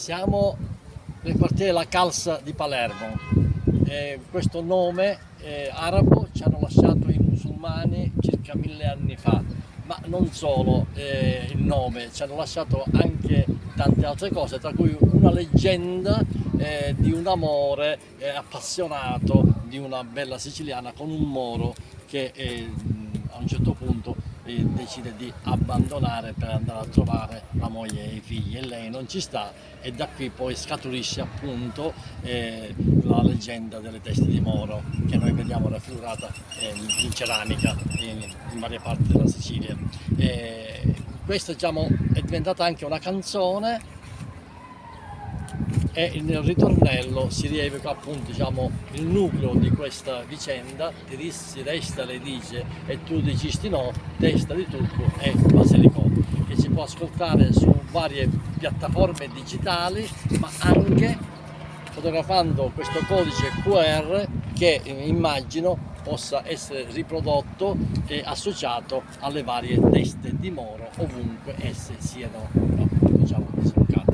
Siamo nel quartiere La Calza di Palermo. Questo nome arabo ci hanno lasciato i musulmani circa 1000 anni fa, ma non solo il nome, ci hanno lasciato anche tante altre cose, tra cui una leggenda di un amore appassionato di una bella siciliana con un moro che a un certo punto decide di abbandonare per andare a trovare la moglie e i figli, e lei non ci sta, e da qui poi scaturisce appunto la leggenda delle teste di moro che noi vediamo raffigurata in ceramica in varie parti della Sicilia. Questa, diciamo, è diventata anche una canzone, e nel ritornello si rievoca appunto, diciamo, il nucleo di questa vicenda: ti dissi resta, lei dice, e tu dicisti no, testa di turco e Basilicò, che si può ascoltare su varie piattaforme digitali, ma anche fotografando questo codice QR che immagino possa essere riprodotto e associato alle varie teste di moro ovunque esse siano appunto, diciamo, dislocate.